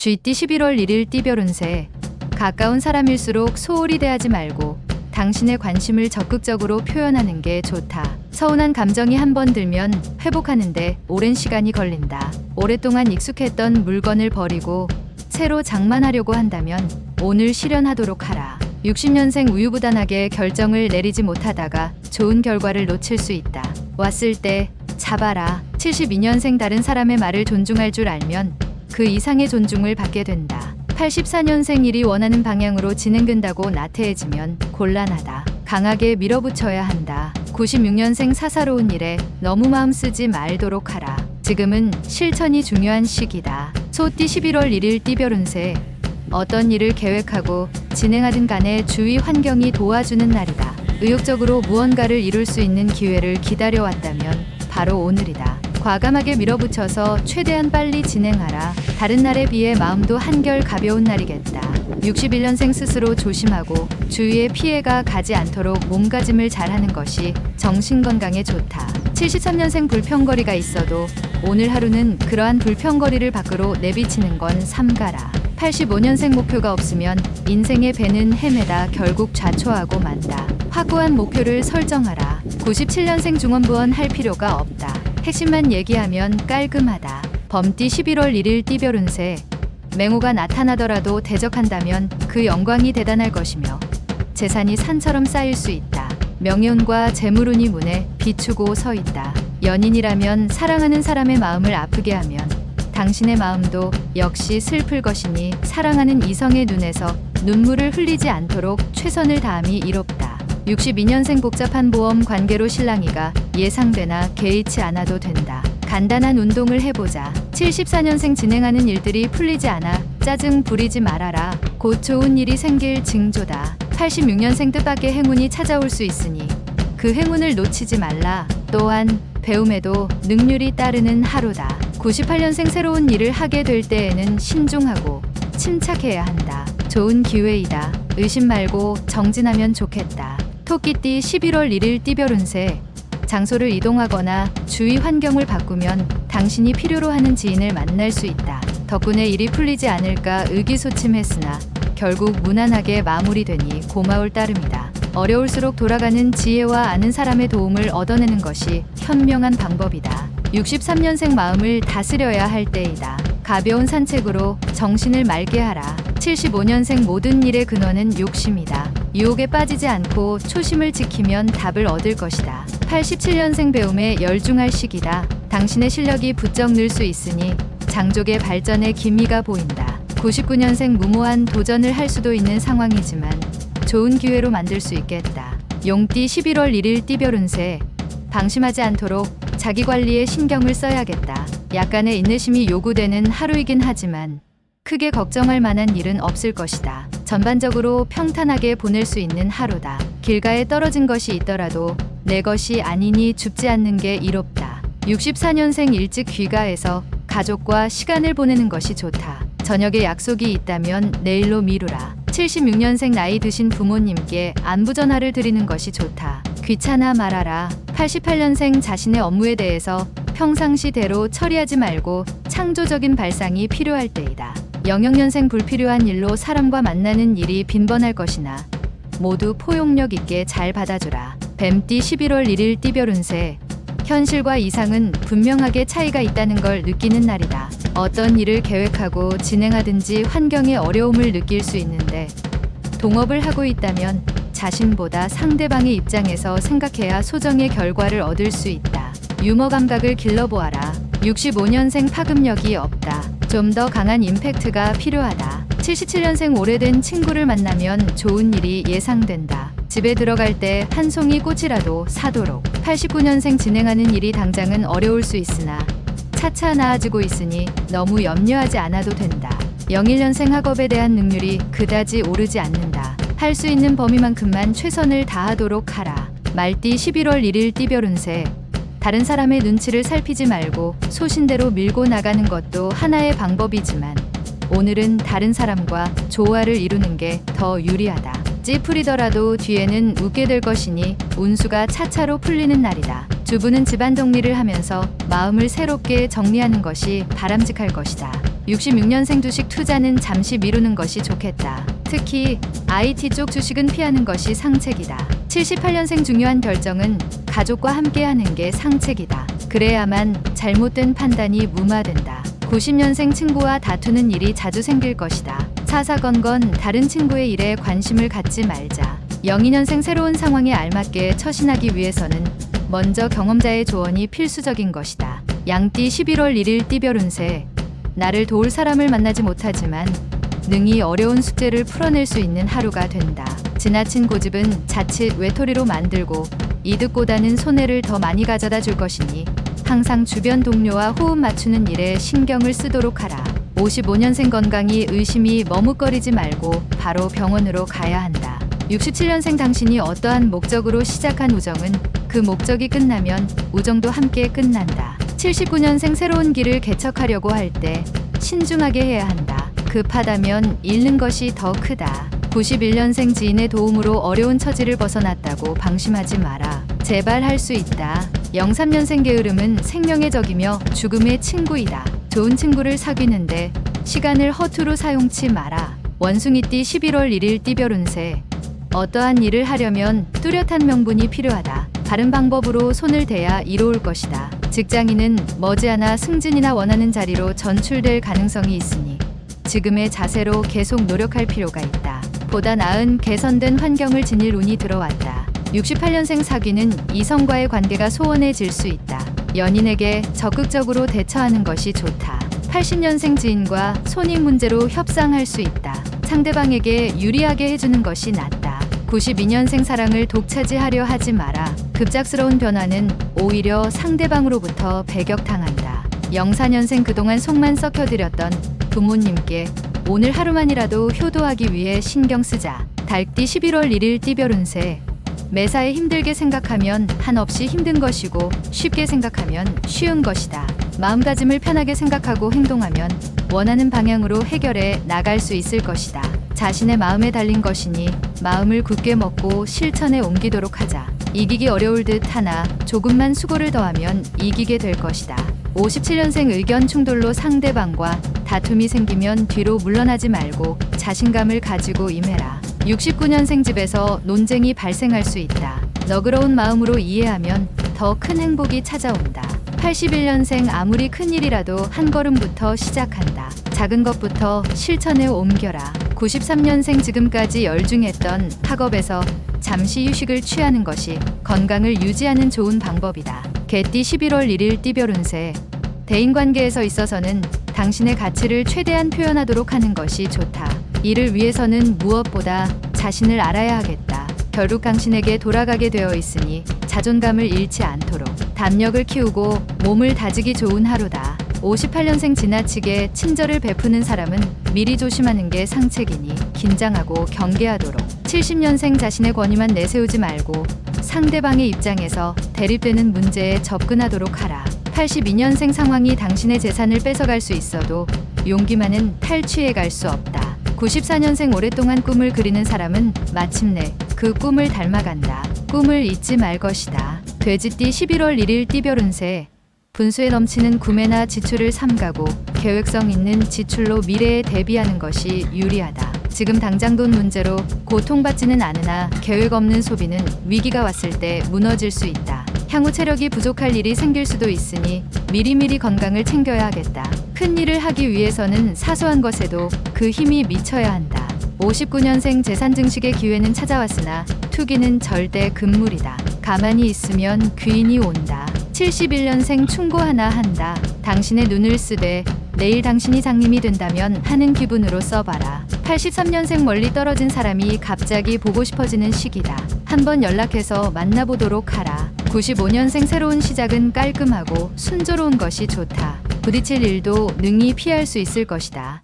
쥐띠 11월 1일 띠별 운세. 가까운 사람일수록 소홀히 대하지 말고 당신의 관심을 적극적으로 표현하는 게 좋다. 서운한 감정이 한번 들면 회복하는데 오랜 시간이 걸린다. 오랫동안 익숙했던 물건을 버리고 새로 장만하려고 한다면 오늘 실현하도록 하라. 60년생 우유부단하게 결정을 내리지 못하다가 좋은 결과를 놓칠 수 있다. 왔을 때 잡아라. 72년생 다른 사람의 말을 존중할 줄 알면 그 이상의 존중을 받게 된다. 84년생 일이 원하는 방향으로 진행된다고 나태해지면 곤란하다. 강하게 밀어붙여야 한다. 96년생 사사로운 일에 너무 마음 쓰지 말도록 하라. 지금은 실천이 중요한 시기다. 소띠 11월 1일 띠별 운세. 어떤 일을 계획하고 진행하든 간에 주위 환경이 도와주는 날이다. 의욕적으로 무언가를 이룰 수 있는 기회를 기다려왔다면 바로 오늘이다. 과감하게 밀어붙여서 최대한 빨리 진행하라. 다른 날에 비해 마음도 한결 가벼운 날이겠다. 61년생 스스로 조심하고 주위에 피해가 가지 않도록 몸가짐을 잘하는 것이 정신건강에 좋다. 73년생 불평거리가 있어도 오늘 하루는 그러한 불평거리를 밖으로 내비치는 건 삼가라. 85년생 목표가 없으면 인생의 배는 헤매다 결국 좌초하고 만다. 확고한 목표를 설정하라. 97년생 중원부원 할 필요가 없다. 핵심만 얘기하면 깔끔하다. 범띠 11월 1일 띠별 운세. 맹호가 나타나더라도 대적한다면 그 영광이 대단할 것이며 재산이 산처럼 쌓일 수 있다. 명예운과 재물운이 문에 비추고 서 있다. 연인이라면 사랑하는 사람의 마음을 아프게 하면 당신의 마음도 역시 슬플 것이니 사랑하는 이성의 눈에서 눈물을 흘리지 않도록 최선을 다함이 이롭다. 62년생 복잡한 보험 관계로 실랑이가 예상되나 개의치 않아도 된다. 간단한 운동을 해보자. 74년생 진행하는 일들이 풀리지 않아 짜증 부리지 말아라. 곧 좋은 일이 생길 징조다. 86년생 뜻밖의 행운이 찾아올 수 있으니 그 행운을 놓치지 말라. 또한 배움에도 능률이 따르는 하루다. 98년생 새로운 일을 하게 될 때에는 신중하고 침착해야 한다. 좋은 기회이다. 의심 말고 정진하면 좋겠다. 토끼띠 11월 1일 띠별 운세. 장소를 이동하거나 주위 환경을 바꾸면 당신이 필요로 하는 지인을 만날 수 있다. 덕분에 일이 풀리지 않을까 의기소침했으나 결국 무난하게 마무리되니 고마울 따름이다. 어려울수록 돌아가는 지혜와 아는 사람의 도움을 얻어내는 것이 현명한 방법이다. 63년생 마음을 다스려야 할 때이다. 가벼운 산책으로 정신을 맑게 하라. 75년생 모든 일의 근원은 욕심이다. 유혹에 빠지지 않고 초심을 지키면 답을 얻을 것이다. 87년생 배움에 열중할 시기다. 당신의 실력이 부쩍 늘 수 있으니 장족의 발전에 기미가 보인다. 99년생 무모한 도전을 할 수도 있는 상황이지만 좋은 기회로 만들 수 있겠다. 용띠 11월 1일 띠별 운세. 방심하지 않도록 자기 관리에 신경을 써야겠다. 약간의 인내심이 요구되는 하루이긴 하지만 크게 걱정할 만한 일은 없을 것이다. 전반적으로 평탄하게 보낼 수 있는 하루다. 길가에 떨어진 것이 있더라도 내 것이 아니니 줍지 않는 게 이롭다. 64년생 일찍 귀가해서 가족과 시간을 보내는 것이 좋다. 저녁에 약속이 있다면 내일로 미루라. 76년생 나이 드신 부모님께 안부 전화를 드리는 것이 좋다. 귀찮아 말아라. 88년생 자신의 업무에 대해서 평상시대로 처리하지 말고 창조적인 발상이 필요할 때이다. 00년생 불필요한 일로 사람과 만나는 일이 빈번할 것이나 모두 포용력 있게 잘 받아주라. 뱀띠 11월 1일 띠별 운세. 현실과 이상은 분명하게 차이가 있다는 걸 느끼는 날이다. 어떤 일을 계획하고 진행하든지 환경의 어려움을 느낄 수 있는데 동업을 하고 있다면 자신보다 상대방의 입장에서 생각해야 소정의 결과를 얻을 수 있다. 유머 감각을 길러보아라. 65년생 파급력이 없다. 좀 더 강한 임팩트가 필요하다. 77년생 오래된 친구를 만나면 좋은 일이 예상된다. 집에 들어갈 때 한 송이 꽃이라도 사도록. 89년생 진행하는 일이 당장은 어려울 수 있으나 차차 나아지고 있으니 너무 염려하지 않아도 된다. 01년생 학업에 대한 능률이 그다지 오르지 않는다. 할 수 있는 범위만큼만 최선을 다하도록 하라. 말띠 11월 1일 띠별 운세. 다른 사람의 눈치를 살피지 말고 소신대로 밀고 나가는 것도 하나의 방법이지만 오늘은 다른 사람과 조화를 이루는 게 더 유리하다. 찌푸리더라도 뒤에는 웃게 될 것이니 운수가 차차로 풀리는 날이다. 주부는 집안 정리를 하면서 마음을 새롭게 정리하는 것이 바람직할 것이다. 66년생 주식 투자는 잠시 미루는 것이 좋겠다. 특히 IT 쪽 주식은 피하는 것이 상책이다. 78년생 중요한 결정은 가족과 함께 하는 게 상책이다. 그래야만 잘못된 판단이 무마된다. 90년생 친구와 다투는 일이 자주 생길 것이다. 사사건건 다른 친구의 일에 관심을 갖지 말자. 02년생 새로운 상황에 알맞게 처신하기 위해서는 먼저 경험자의 조언이 필수적인 것이다. 양띠 11월 1일 띠별 운세. 나를 도울 사람을 만나지 못하지만 능히 어려운 숙제를 풀어낼 수 있는 하루가 된다. 지나친 고집은 자칫 외톨이로 만들고 이득보다는 손해를 더 많이 가져다 줄 것이니 항상 주변 동료와 호흡 맞추는 일에 신경을 쓰도록 하라. 55년생 건강이 의심이 머뭇거리지 말고 바로 병원으로 가야 한다. 67년생 당신이 어떠한 목적으로 시작한 우정은 그 목적이 끝나면 우정도 함께 끝난다. 79년생 새로운 길을 개척하려고 할 때 신중하게 해야 한다. 급하다면 잃는 것이 더 크다. 91년생 지인의 도움으로 어려운 처지를 벗어났다고 방심하지 마라. 제발 할 수 있다. 03년생 게으름은 생명의 적이며 죽음의 친구이다. 좋은 친구를 사귀는데 시간을 허투루 사용치 마라. 원숭이띠 11월 1일 띠별 운세. 어떠한 일을 하려면 뚜렷한 명분이 필요하다. 바른 방법으로 손을 대야 이로울 것이다. 직장인은 머지않아 승진이나 원하는 자리로 전출될 가능성이 있으니 지금의 자세로 계속 노력할 필요가 있다. 보다 나은 개선된 환경을 지닐 운이 들어왔다. 68년생 사귀는 이성과의 관계가 소원해질 수 있다. 연인에게 적극적으로 대처하는 것이 좋다. 80년생 지인과 손익 문제로 협상할 수 있다. 상대방에게 유리하게 해주는 것이 낫다. 92년생 사랑을 독차지하려 하지 마라. 급작스러운 변화는 오히려 상대방으로부터 배격당한다. 04년생 그동안 속만 썩혀드렸던 부모님께 오늘 하루만이라도 효도하기 위해 신경 쓰자. 달띠 11월 1일 띠별 운세. 매사에 힘들게 생각하면 한없이 힘든 것이고 쉽게 생각하면 쉬운 것이다. 마음가짐을 편하게 생각하고 행동하면 원하는 방향으로 해결해 나갈 수 있을 것이다. 자신의 마음에 달린 것이니 마음을 굳게 먹고 실천에 옮기도록 하자. 이기기 어려울 듯 하나 조금만 수고를 더하면 이기게 될 것이다. 57년생 의견 충돌로 상대방과 다툼이 생기면 뒤로 물러나지 말고 자신감을 가지고 임해라. 69년생 집에서 논쟁이 발생할 수 있다. 너그러운 마음으로 이해하면 더 큰 행복이 찾아온다. 81년생 아무리 큰 일이라도 한 걸음부터 시작한다. 작은 것부터 실천에 옮겨라. 93년생 지금까지 열중했던 학업에서 잠시 휴식을 취하는 것이 건강을 유지하는 좋은 방법이다. 개띠 11월 1일 띠별 운세. 대인관계에서 있어서는 당신의 가치를 최대한 표현하도록 하는 것이 좋다. 이를 위해서는 무엇보다 자신을 알아야 하겠다. 결국 당신에게 돌아가게 되어 있으니 자존감을 잃지 않도록 담력을 키우고 몸을 다지기 좋은 하루다. 58년생 지나치게 친절을 베푸는 사람은 미리 조심하는 게 상책이니 긴장하고 경계하도록. 70년생 자신의 권위만 내세우지 말고 상대방의 입장에서 대립되는 문제에 접근하도록 하라. 82년생 상황이 당신의 재산을 뺏어갈 수 있어도 용기만은 탈취해 갈 수 없다. 94년생 오랫동안 꿈을 그리는 사람은 마침내 그 꿈을 닮아간다. 꿈을 잊지 말 것이다. 돼지띠 11월 1일 띠별 운세. 분수에 넘치는 구매나 지출을 삼가고 계획성 있는 지출로 미래에 대비하는 것이 유리하다. 지금 당장 돈 문제로 고통받지는 않으나 계획 없는 소비는 위기가 왔을 때 무너질 수 있다. 향후 체력이 부족할 일이 생길 수도 있으니 미리미리 건강을 챙겨야 하겠다. 큰 일을 하기 위해서는 사소한 것에도 그 힘이 미쳐야 한다. 59년생 재산 증식의 기회는 찾아왔으나 투기는 절대 금물이다. 가만히 있으면 귀인이 온다. 71년생 충고 하나 한다. 당신의 눈을 쓰되 내일 당신이 장님이 된다면 하는 기분으로 써봐라. 83년생 멀리 떨어진 사람이 갑자기 보고 싶어지는 시기다. 한번 연락해서 만나보도록 하라. 95년생 새로운 시작은 깔끔하고 순조로운 것이 좋다. 부딪힐 일도 능히 피할 수 있을 것이다.